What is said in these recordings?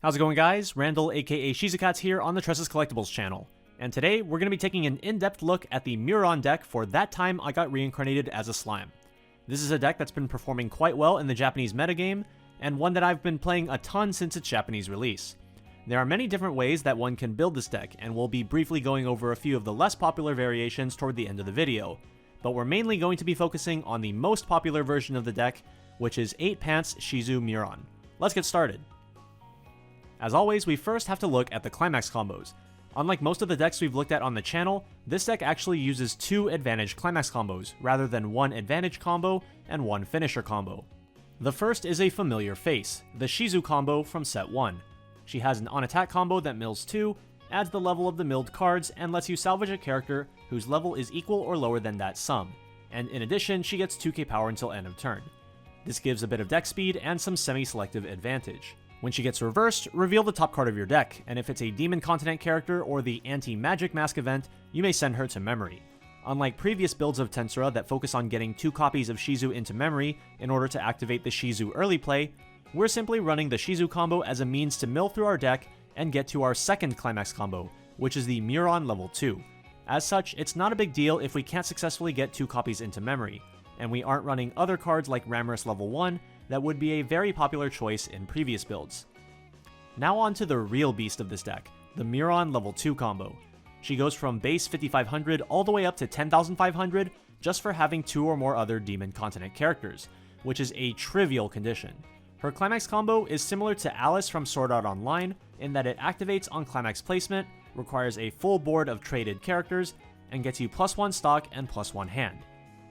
How's it going, guys? Randall aka Shizukats here on the Tressa's Collectibles channel. And today we're going to be taking an in-depth look at the Mjurran deck for That Time I Got Reincarnated as a Slime. This is a deck that's been performing quite well in the Japanese metagame, and one that I've been playing a ton since its Japanese release. There are many different ways that one can build this deck, and we'll be briefly going over a few of the less popular variations toward the end of the video. But we're mainly going to be focusing on the most popular version of the deck, which is 8 Pants Shizu Mjurran. Let's get started. As always, we first have to look at the Climax combos. Unlike most of the decks we've looked at on the channel, this deck actually uses 2 advantage Climax combos, rather than 1 advantage combo and 1 finisher combo. The first is a familiar face, the Shizu combo from set 1. She has an on-attack combo that mills 2, adds the level of the milled cards, and lets you salvage a character whose level is equal or lower than that sum, and in addition she gets 2k power until end of turn. This gives a bit of deck speed and some semi-selective advantage. When she gets reversed, reveal the top card of your deck, and if it's a Demon Continent character or the Anti-Magic Mask event, you may send her to memory. Unlike previous builds of Tensura that focus on getting 2 copies of Shizu into memory in order to activate the Shizu early play, we're simply running the Shizu combo as a means to mill through our deck and get to our second Climax combo, which is the Mjurran level 2. As such, it's not a big deal if we can't successfully get 2 copies into memory, and we aren't running other cards like Ramorous level 1 that would be a very popular choice in previous builds. Now on to the real beast of this deck, the Mjurran level 2 combo. She goes from base 5500 all the way up to 10,500 just for having 2 or more other Demon Continent characters, which is a trivial condition. Her Climax combo is similar to Alice from Sword Art Online in that it activates on Climax placement, requires a full board of traded characters, and gets you +1 stock and +1 hand.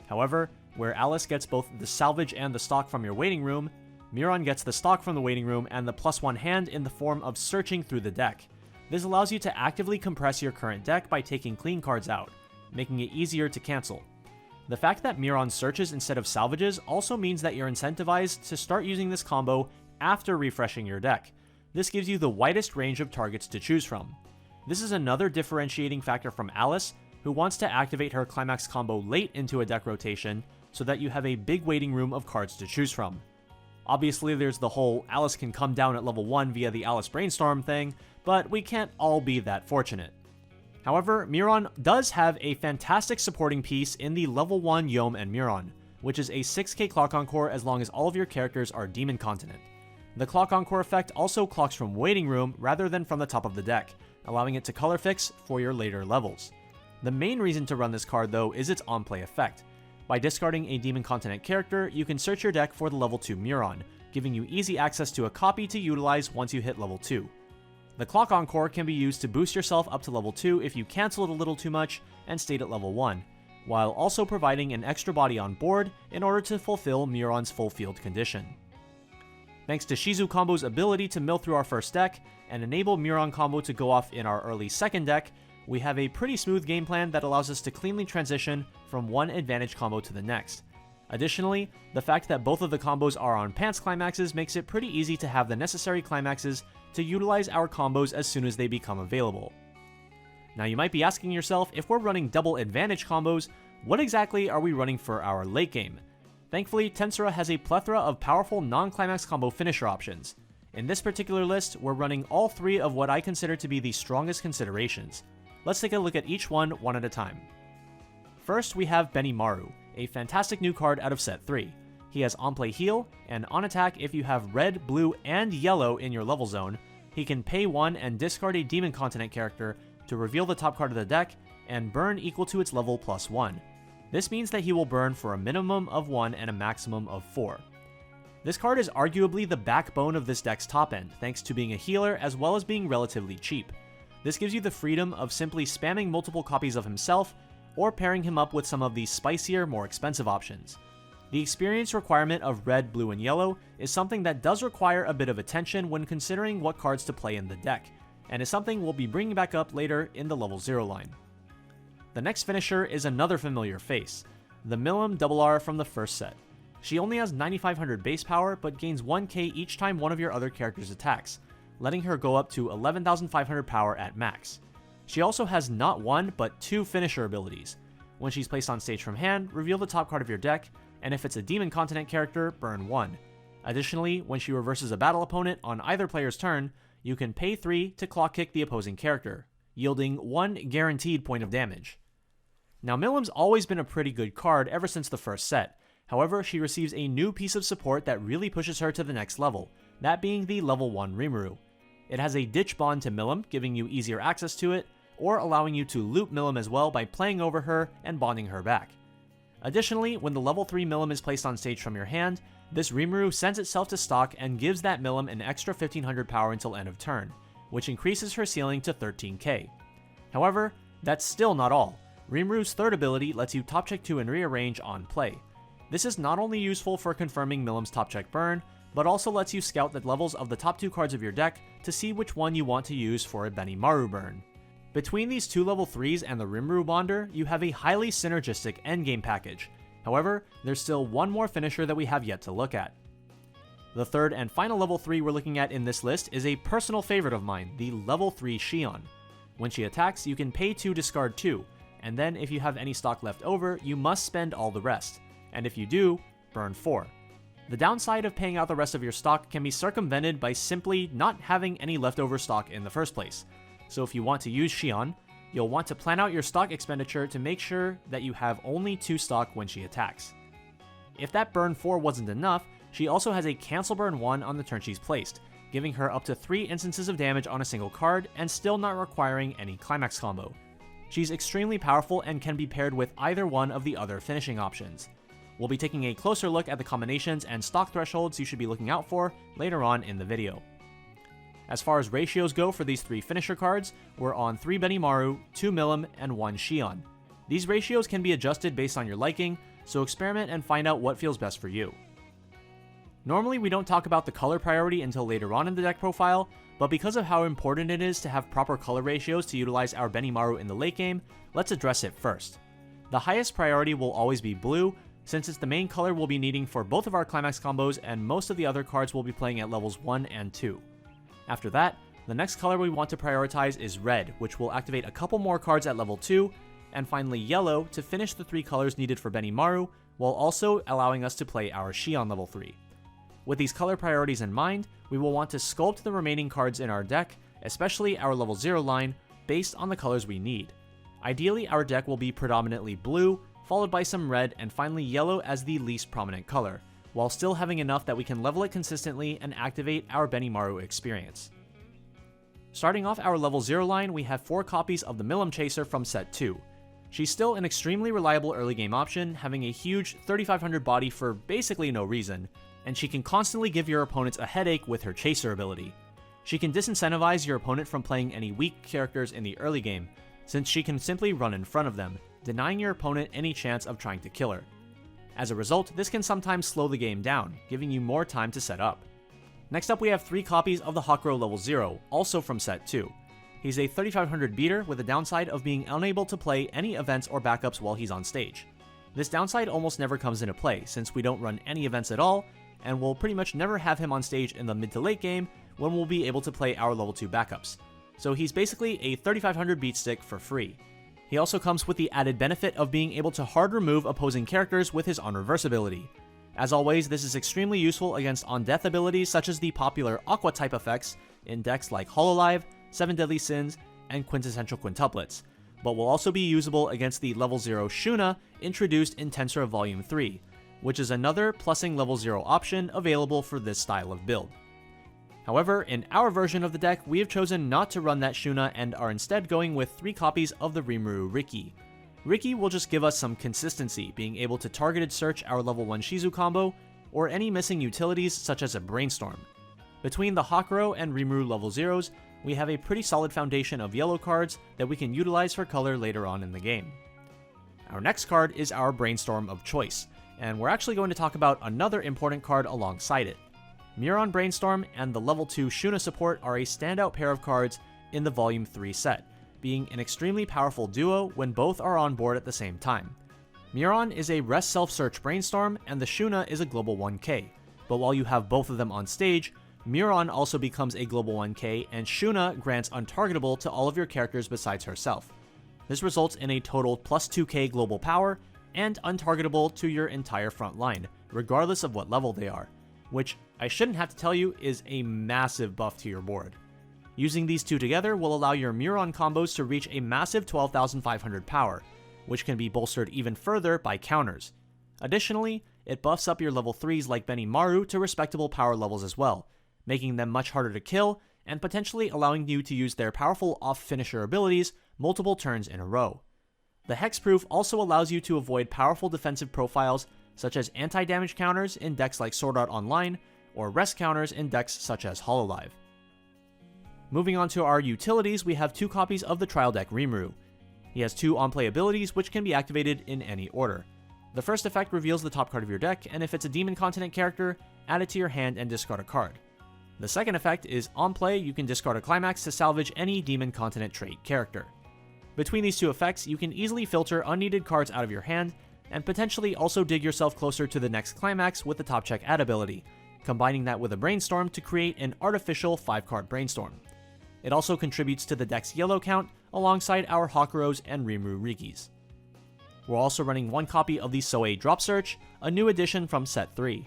However, where Alice gets both the salvage and the stock from your waiting room, Mjurran gets the stock from the waiting room and the +1 hand in the form of searching through the deck. This allows you to actively compress your current deck by taking clean cards out, making it easier to cancel. The fact that Mjurran searches instead of salvages also means that you're incentivized to start using this combo after refreshing your deck. This gives you the widest range of targets to choose from. This is another differentiating factor from Alice, who wants to activate her Climax combo late into a deck rotation so that you have a big waiting room of cards to choose from. Obviously, there's the whole Alice can come down at level 1 via the Alice Brainstorm thing, but we can't all be that fortunate. However, Mjurran does have a fantastic supporting piece in the level 1 Yom and Mjurran, which is a 6k clock encore as long as all of your characters are Demon Continent. The clock encore effect also clocks from waiting room rather than from the top of the deck, allowing it to color fix for your later levels. The main reason to run this card though is its on-play effect. By discarding a Demon Continent character, you can search your deck for the level 2 Mjurran, giving you easy access to a copy to utilize once you hit level 2. The Clock Encore can be used to boost yourself up to level 2 if you cancel it a little too much and stayed at level 1, while also providing an extra body on board in order to fulfill Mjurran's full field condition. Thanks to Shizu combo's ability to mill through our first deck and enable Mjurran combo to go off in our early second deck, we have a pretty smooth game plan that allows us to cleanly transition from one advantage combo to the next. Additionally, the fact that both of the combos are on Pants climaxes makes it pretty easy to have the necessary climaxes to utilize our combos as soon as they become available. Now you might be asking yourself, if we're running double advantage combos, what exactly are we running for our late game? Thankfully, Tensura has a plethora of powerful non-climax combo finisher options. In this particular list, we're running all 3 of what I consider to be the strongest considerations. Let's take a look at each one at a time. First, we have Benimaru, a fantastic new card out of set 3. He has on-play heal, and on attack if you have red, blue, and yellow in your level zone, he can pay 1 and discard a Demon Continent character to reveal the top card of the deck and burn equal to its level +1. This means that he will burn for a minimum of 1 and a maximum of 4. This card is arguably the backbone of this deck's top end, thanks to being a healer as well as being relatively cheap. This gives you the freedom of simply spamming multiple copies of himself or pairing him up with some of the spicier, more expensive options. The experience requirement of red, blue, and yellow is something that does require a bit of attention when considering what cards to play in the deck, and is something we'll be bringing back up later in the level 0 line. The next finisher is another familiar face, the Milim RR from the first set. She only has 9500 base power, but gains 1k each time one of your other characters attacks, letting her go up to 11,500 power at max. She also has not 1, but 2 finisher abilities. When she's placed on stage from hand, reveal the top card of your deck, and if it's a Demon Continent character, burn 1. Additionally, when she reverses a battle opponent on either player's turn, you can pay 3 to clock kick the opposing character, yielding 1 guaranteed point of damage. Now Milim's always been a pretty good card ever since the first set, however she receives a new piece of support that really pushes her to the next level, that being the level 1 Rimuru. It has a ditch bond to Milim, giving you easier access to it, or allowing you to loop Milim as well by playing over her and bonding her back. Additionally, when the level 3 Milim is placed on stage from your hand, this Rimuru sends itself to stock and gives that Milim an extra 1500 power until end of turn, which increases her ceiling to 13k. However, that's still not all. Rimuru's third ability lets you top check 2 and rearrange on play. This is not only useful for confirming Milim's top check burn, but also lets you scout the levels of the top 2 cards of your deck to see which one you want to use for a Benimaru burn. Between these 2 level 3s and the Rimuru Bonder, you have a highly synergistic endgame package. However, there's still one more finisher that we have yet to look at. The third and final level 3 we're looking at in this list is a personal favorite of mine, the level 3 Xion. When she attacks, you can pay 2 discard 2, and then if you have any stock left over, you must spend all the rest, and if you do, burn 4. The downside of paying out the rest of your stock can be circumvented by simply not having any leftover stock in the first place. So if you want to use Xion, you'll want to plan out your stock expenditure to make sure that you have only 2 stock when she attacks. If that burn 4 wasn't enough, she also has a cancel burn 1 on the turn she's placed, giving her up to 3 instances of damage on a single card and still not requiring any Climax combo. She's extremely powerful and can be paired with either one of the other finishing options. We'll be taking a closer look at the combinations and stock thresholds you should be looking out for later on in the video. As far as ratios go for these 3 finisher cards, we're on 3 Benimaru, 2 Milim, and 1 Xion. These ratios can be adjusted based on your liking, so experiment and find out what feels best for you. Normally we don't talk about the color priority until later on in the deck profile, but because of how important it is to have proper color ratios to utilize our Benimaru in the late game, let's address it first. The highest priority will always be blue, since it's the main color we'll be needing for both of our Climax combos and most of the other cards we'll be playing at levels 1 and 2. After that, the next color we want to prioritize is red, which will activate a couple more cards at level 2, and finally yellow to finish the 3 colors needed for Benimaru, while also allowing us to play our Xion level 3. With these color priorities in mind, we will want to sculpt the remaining cards in our deck, especially our level 0 line, based on the colors we need. Ideally, our deck will be predominantly blue, followed by some red, and finally yellow as the least prominent color, while still having enough that we can level it consistently and activate our Benimaru experience. Starting off our level 0 line, we have 4 copies of the Milim Chaser from set 2. She's still an extremely reliable early game option, having a huge 3500 body for basically no reason, and she can constantly give your opponents a headache with her Chaser ability. She can disincentivize your opponent from playing any weak characters in the early game, since she can simply run in front of them, denying your opponent any chance of trying to kill her. As a result, this can sometimes slow the game down, giving you more time to set up. Next up we have 3 copies of the Hakuro level 0, also from set 2. He's a 3500 beater with the downside of being unable to play any events or backups while he's on stage. This downside almost never comes into play since we don't run any events at all, and we'll pretty much never have him on stage in the mid to late game when we'll be able to play our level 2 backups. So he's basically a 3500 beat stick for free. He also comes with the added benefit of being able to hard remove opposing characters with his on reverse ability. As always, this is extremely useful against on-death abilities such as the popular Aqua type effects in decks like Hololive, 7 Deadly Sins, and Quintessential Quintuplets, but will also be usable against the level 0 Shuna introduced in Tensura Volume 3, which is another plussing level 0 option available for this style of build. However, in our version of the deck, we have chosen not to run that Shuna and are instead going with 3 copies of the Rimuru Riki. Riki will just give us some consistency, being able to targeted search our level 1 Shizu combo, or any missing utilities such as a Brainstorm. Between the Hakuro and Rimuru level 0s, we have a pretty solid foundation of yellow cards that we can utilize for color later on in the game. Our next card is our Brainstorm of choice, and we're actually going to talk about another important card alongside it. Mjurran Brainstorm and the level 2 Shuna support are a standout pair of cards in the Volume 3 set, being an extremely powerful duo when both are on board at the same time. Mjurran is a rest self-search Brainstorm and the Shuna is a global 1k, but while you have both of them on stage, Mjurran also becomes a global 1k and Shuna grants untargetable to all of your characters besides herself. This results in a total plus 2k global power and untargetable to your entire front line, regardless of what level they are, which I shouldn't have to tell you is a massive buff to your board. Using these two together will allow your Mjurran combos to reach a massive 12,500 power, which can be bolstered even further by counters. Additionally, it buffs up your level 3s like Benimaru to respectable power levels as well, making them much harder to kill and potentially allowing you to use their powerful off-finisher abilities multiple turns in a row. The Hexproof also allows you to avoid powerful defensive profiles such as anti-damage counters in decks like Sword Art Online or rest counters in decks such as Hololive. Moving on to our utilities, we have 2 copies of the Trial Deck Rimuru. He has 2 on-play abilities which can be activated in any order. The first effect reveals the top card of your deck, and if it's a Demon Continent character, add it to your hand and discard a card. The second effect is on play, you can discard a Climax to salvage any Demon Continent trait character. Between these 2 effects, you can easily filter unneeded cards out of your hand, and potentially also dig yourself closer to the next Climax with the Top Check Add ability, combining that with a Brainstorm to create an artificial 5-card Brainstorm. It also contributes to the deck's yellow count alongside our Hakuros and Rimuru Rigis. We're also running 1 copy of the Soei Drop Search, a new addition from Set 3.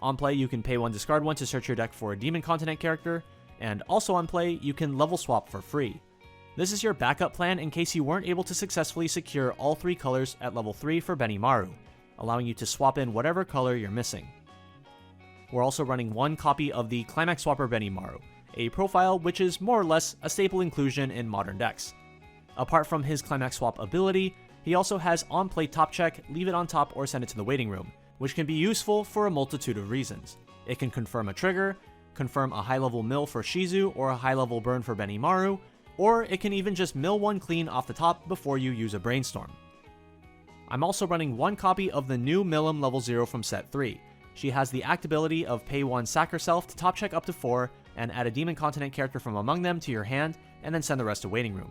On play, you can pay 1, discard 1 to search your deck for a Demon Continent character, and also on play, you can level swap for free. This is your backup plan in case you weren't able to successfully secure all 3 colors at level 3 for Benimaru, allowing you to swap in whatever color you're missing. We're also running 1 copy of the Climax Swapper Benimaru, a profile which is more or less a staple inclusion in modern decks. Apart from his Climax Swap ability, he also has on-play Top Check, leave it on top or send it to the waiting room, which can be useful for a multitude of reasons. It can confirm a trigger, confirm a high-level mill for Shizu or a high-level burn for Benimaru, or it can even just mill 1 clean off the top before you use a Brainstorm. I'm also running 1 copy of the new Milim level 0 from Set 3. She has the act ability of pay 1 sack herself to top check up to 4 and add a Demon Continent character from among them to your hand and then send the rest to waiting room.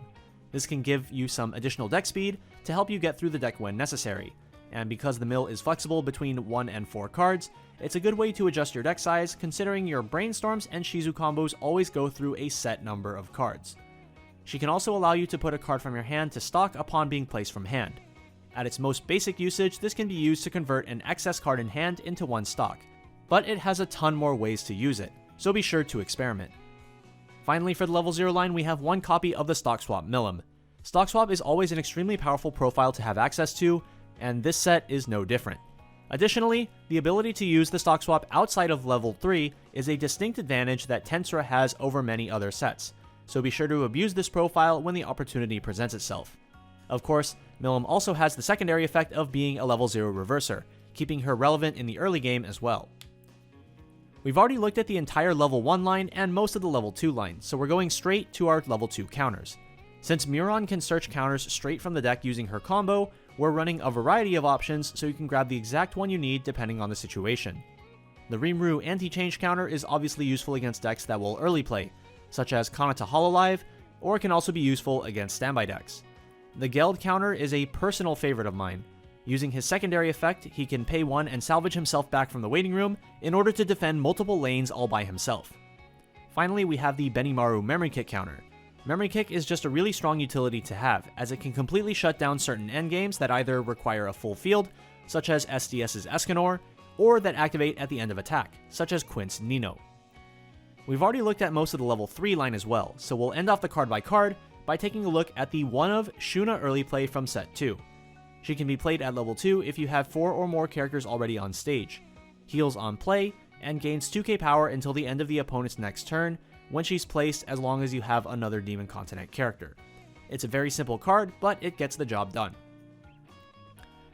This can give you some additional deck speed to help you get through the deck when necessary, and because the mill is flexible between 1 and 4 cards, it's a good way to adjust your deck size considering your Brainstorms and Shizu combos always go through a set number of cards. She can also allow you to put a card from your hand to stock upon being placed from hand. At its most basic usage, this can be used to convert an excess card in hand into 1 stock, but it has a ton more ways to use it, so be sure to experiment. Finally, for the level 0 line, we have 1 copy of the Stock Swap Milim. Stock Swap is always an extremely powerful profile to have access to, and this set is no different. Additionally, the ability to use the Stock Swap outside of level 3 is a distinct advantage that Tensura has over many other sets, so be sure to abuse this profile when the opportunity presents itself. Of course, Milim also has the secondary effect of being a level 0 reverser, keeping her relevant in the early game as well. We've already looked at the entire level 1 line and most of the level 2 line, so we're going straight to our level 2 counters. Since Mjurran can search counters straight from the deck using her combo, we're running a variety of options so you can grab the exact one you need depending on the situation. The Rimuru anti-change counter is obviously useful against decks that will early play, such as Kanata Hololive, or it can also be useful against standby decks. The Geld counter is a personal favorite of mine. Using his secondary effect, he can pay 1 and salvage himself back from the waiting room in order to defend multiple lanes all by himself. Finally, we have the Benimaru Memory Kick counter. Memory Kick is just a really strong utility to have, as it can completely shut down certain endgames that either require a full field, such as SDS's Escanor, or that activate at the end of attack, such as Quint's Nino. We've already looked at most of the level 3 line as well, so we'll end off the card by card by taking a look at the one of Shuna early play from Set 2. She can be played at level 2 if you have 4 or more characters already on stage, heals on play, and gains 2k power until the end of the opponent's next turn when she's placed as long as you have another Demon Continent character. It's a very simple card, but it gets the job done.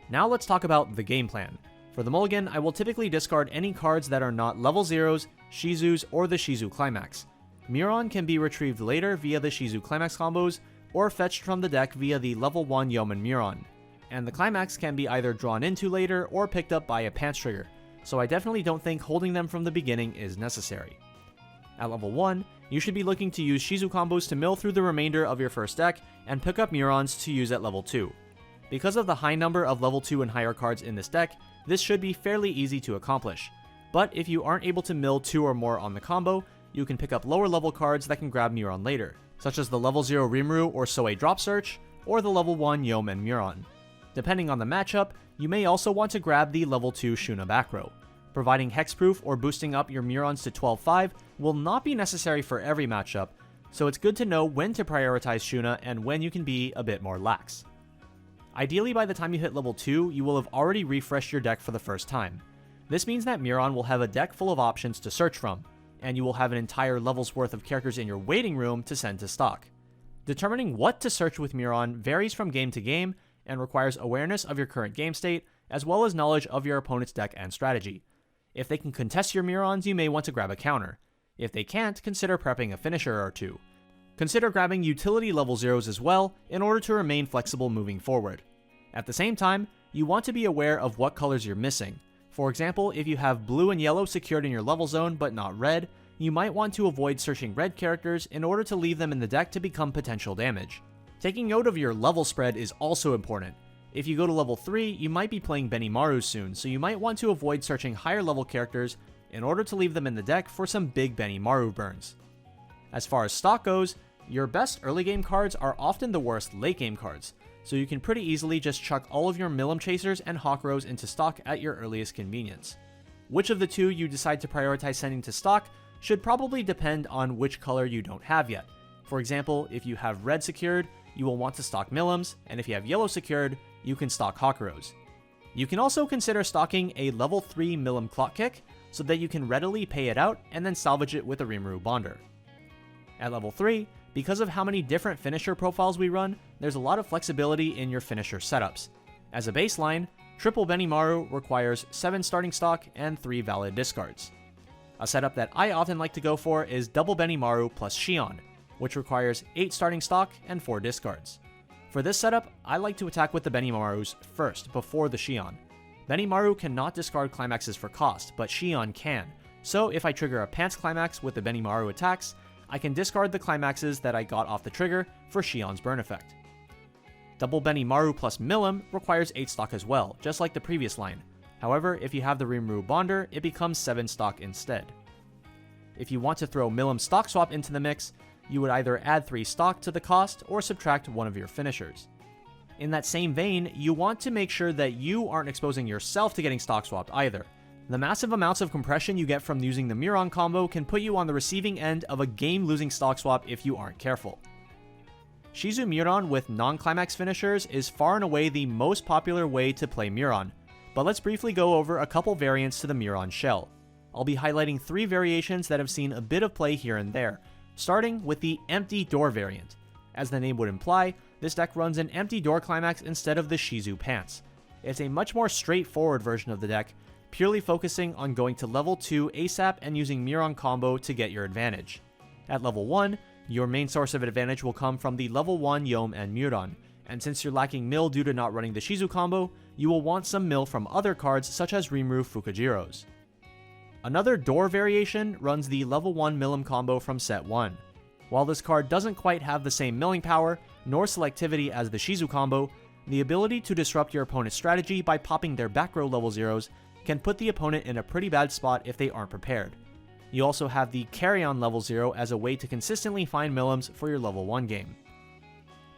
Now let's talk about the game plan. For the mulligan, I will typically discard any cards that are not level 0s, Shizus, or the Shizu Climax. Mjurran can be retrieved later via the Shizu Climax combos, or fetched from the deck via the level 1 Yeoman Mjurran. And the Climax can be either drawn into later or picked up by a Pants Trigger, so I definitely don't think holding them from the beginning is necessary. At level 1, you should be looking to use Shizu combos to mill through the remainder of your first deck and pick up Mjurrans to use at level 2. Because of the high number of level 2 and higher cards in this deck, this should be fairly easy to accomplish. But if you aren't able to mill 2 or more on the combo, you can pick up lower level cards that can grab Mjurran later, such as the level 0 Rimuru or Soei Drop Search, or the level 1 Yeoman Mjurran. Depending on the matchup, you may also want to grab the level 2 Shuna back row. Providing hexproof or boosting up your Mjurrans to 12-5 will not be necessary for every matchup, so it's good to know when to prioritize Shuna and when you can be a bit more lax. Ideally, by the time you hit level 2, you will have already refreshed your deck for the first time. This means that Mjurran will have a deck full of options to search from, and you will have an entire level's worth of characters in your waiting room to send to stock. Determining what to search with Mjurran varies from game to game and requires awareness of your current game state, as well as knowledge of your opponent's deck and strategy. If they can contest your Mjurrans, you may want to grab a counter. If they can't, consider prepping a finisher or two. Consider grabbing utility level 0s as well, in order to remain flexible moving forward. At the same time, you want to be aware of what colors you're missing. For example, if you have blue and yellow secured in your level zone but not red, you might want to avoid searching red characters in order to leave them in the deck to become potential damage. Taking note of your level spread is also important. If you go to level 3, you might be playing Benimaru soon, so you might want to avoid searching higher level characters in order to leave them in the deck for some big Benimaru burns. As far as stock goes, your best early game cards are often the worst late game cards, so you can pretty easily just chuck all of your Milim Chasers and Hawkrows into stock at your earliest convenience. Which of the two you decide to prioritize sending to stock should probably depend on which color you don't have yet. For example, if you have red secured, you will want to stock Milims, and if you have yellow secured, you can stock Hawkrows. You can also consider stocking a level 3 Milim Clock Kick, so that you can readily pay it out and then salvage it with a Rimuru Bonder. At level 3, because of how many different finisher profiles we run, there's a lot of flexibility in your finisher setups. As a baseline, triple Benimaru requires 7 starting stock and 3 valid discards. A setup that I often like to go for is double Benimaru plus Shion, which requires 8 starting stock and 4 discards. For this setup, I like to attack with the Benimarus first, before the Shion. Benimaru cannot discard climaxes for cost, but Shion can, so if I trigger a Pants Climax with the Benimaru attacks, I can discard the climaxes that I got off the trigger for Shion's burn effect. Double Benimaru plus Milim requires 8 stock as well, just like the previous line. However, if you have the Rimuru Bonder, it becomes 7 stock instead. If you want to throw Milim stock swap into the mix, you would either add 3 stock to the cost or subtract one of your finishers. In that same vein, you want to make sure that you aren't exposing yourself to getting stock swapped either. The massive amounts of compression you get from using the Mjurran combo can put you on the receiving end of a game-losing stock swap if you aren't careful. Shizu Mjurran with non-climax finishers is far and away the most popular way to play Mjurran, but let's briefly go over a couple variants to the Mjurran shell. I'll be highlighting 3 variations that have seen a bit of play here and there, starting with the Empty Door variant. As the name would imply, this deck runs an Empty Door Climax instead of the Shizu Pants. It's a much more straightforward version of the deck, purely focusing on going to level 2 ASAP and using Mjurran combo to get your advantage. At level 1, your main source of advantage will come from the level 1 Yom and Mjurran, and since you're lacking mill due to not running the Shizu combo, you will want some mill from other cards such as Rimuru Fukajiros. Another Door variation runs the level 1 Milim combo from set 1. While this card doesn't quite have the same milling power, nor selectivity as the Shizu combo, the ability to disrupt your opponent's strategy by popping their back row level 0s can put the opponent in a pretty bad spot if they aren't prepared. You also have the Carry-On level 0 as a way to consistently find Milims for your level 1 game.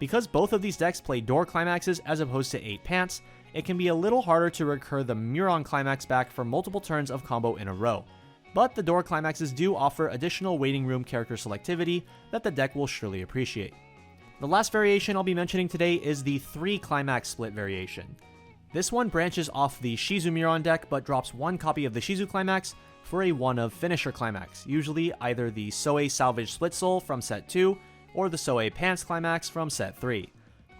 Because both of these decks play Door Climaxes as opposed to 8 Pants, it can be a little harder to recur the Mjurran Climax back for multiple turns of combo in a row, but the Door Climaxes do offer additional waiting room character selectivity that the deck will surely appreciate. The last variation I'll be mentioning today is the 3 Climax Split variation. This one branches off the Shizu Mjurran deck but drops 1 copy of the Shizu Climax for a 1 of Finisher Climax, usually either the Soei Salvage Split Soul from set 2 or the Soei Pants Climax from set 3.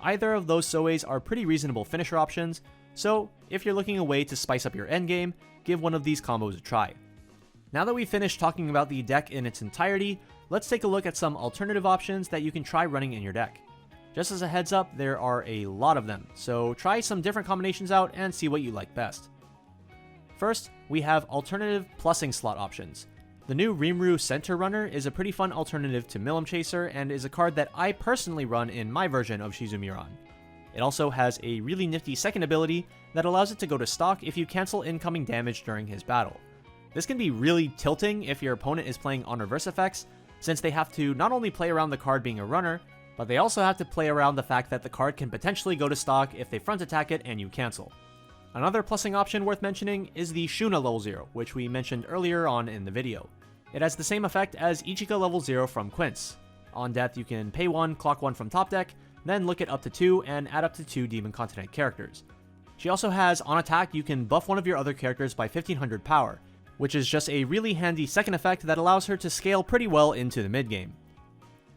Either of those Soeis are pretty reasonable finisher options, so if you're looking a way to spice up your endgame, give one of these combos a try. Now that we've finished talking about the deck in its entirety, let's take a look at some alternative options that you can try running in your deck. Just as a heads up, there are a lot of them, so try some different combinations out and see what you like best. First, we have alternative plussing slot options. The new Rimuru Center Runner is a pretty fun alternative to Milim Chaser and is a card that I personally run in my version of Shizu Mjurran. It also has a really nifty second ability that allows it to go to stock if you cancel incoming damage during his battle. This can be really tilting if your opponent is playing on reverse effects, since they have to not only play around the card being a runner, but they also have to play around the fact that the card can potentially go to stock if they front attack it and you cancel. Another plussing option worth mentioning is the Shuna level 0, which we mentioned earlier on in the video. It has the same effect as Ichika level 0 from Quince. On death, you can pay 1, clock 1 from top deck, then look at up to 2 and add up to 2 Demon Continent characters. She also has, on attack, you can buff one of your other characters by 1500 power, which is just a really handy second effect that allows her to scale pretty well into the mid-game.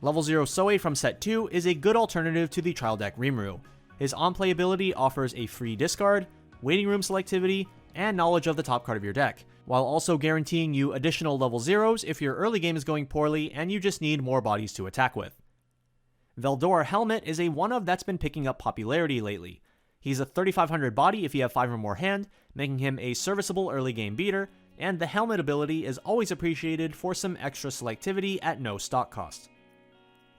Level 0 Soe from set 2 is a good alternative to the trial deck Rimuru. His on-play ability offers a free discard, waiting room selectivity, and knowledge of the top card of your deck, while also guaranteeing you additional level 0s if your early game is going poorly and you just need more bodies to attack with. Veldora Helmet is a one-of that's been picking up popularity lately. He's a 3500 body if you have 5 or more hand, making him a serviceable early game beater, and the Helmet ability is always appreciated for some extra selectivity at no stock cost.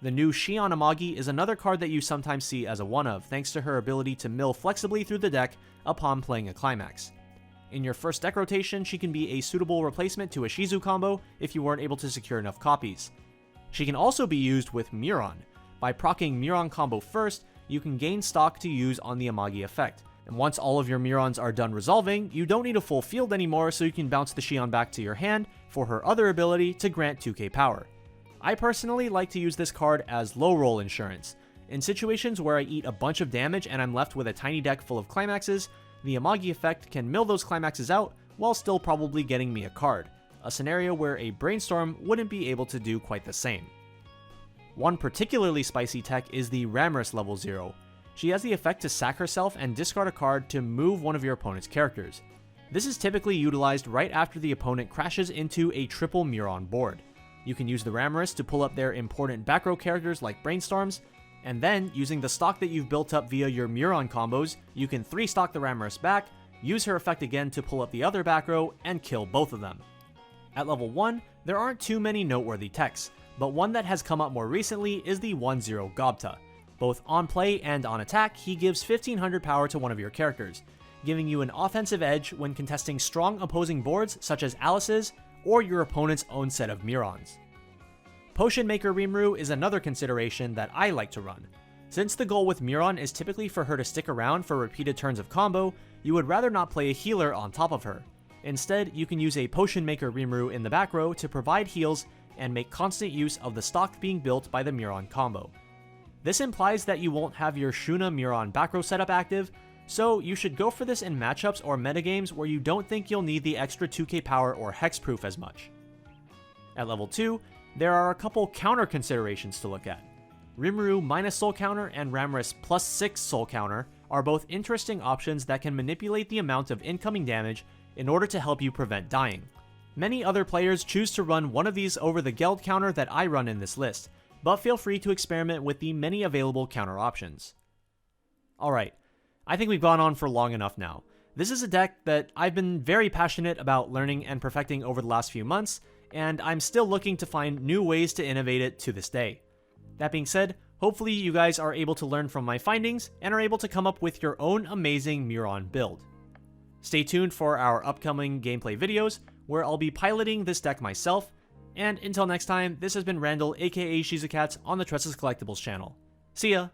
The new Shion Amagi is another card that you sometimes see as a one-of, thanks to her ability to mill flexibly through the deck upon playing a Climax. In your first deck rotation, she can be a suitable replacement to a Shizu combo if you weren't able to secure enough copies. She can also be used with Mjurran. By proccing Mjurran combo first, you can gain stock to use on the Amagi effect. And once all of your Mjurrans are done resolving, you don't need a full field anymore, so you can bounce the Shion back to your hand for her other ability to grant 2k power. I personally like to use this card as low roll insurance. In situations where I eat a bunch of damage and I'm left with a tiny deck full of Climaxes, the Amagi effect can mill those Climaxes out while still probably getting me a card, a scenario where a Brainstorm wouldn't be able to do quite the same. One particularly spicy tech is the Ramrus level 0. She has the effect to sack herself and discard a card to move one of your opponent's characters. This is typically utilized right after the opponent crashes into a triple Mjurran board. You can use the Ramrus to pull up their important back row characters like Brainstorms, and then, using the stock that you've built up via your Mjurran combos, you can 3-stock the Ramrus back, use her effect again to pull up the other back row, and kill both of them. At level 1, there aren't too many noteworthy techs, but one that has come up more recently is the 1-0 Gobta. Both on play and on attack, he gives 1500 power to one of your characters, giving you an offensive edge when contesting strong opposing boards such as Alice's or your opponent's own set of Mjurrans. Potion Maker Rimuru is another consideration that I like to run. Since the goal with Mjurran is typically for her to stick around for repeated turns of combo, you would rather not play a healer on top of her. Instead, you can use a Potion Maker Rimuru in the back row to provide heals and make constant use of the stock being built by the Mjurran combo. This implies that you won't have your Shuna Mjurran back row setup active, so you should go for this in matchups or metagames where you don't think you'll need the extra 2k power or hexproof as much. At level 2, there are a couple counter considerations to look at. Rimuru minus soul counter and Ramrus plus 6 soul counter are both interesting options that can manipulate the amount of incoming damage in order to help you prevent dying. Many other players choose to run one of these over the Geld counter that I run in this list, but feel free to experiment with the many available counter options. Alright, I think we've gone on for long enough now. This is a deck that I've been very passionate about learning and perfecting over the last few months, and I'm still looking to find new ways to innovate it to this day. That being said, hopefully you guys are able to learn from my findings and are able to come up with your own amazing Mjurran build. Stay tuned for our upcoming gameplay videos, where I'll be piloting this deck myself, and until next time, this has been Randall aka Shizukats on the Tressa's Collectibles channel. See ya!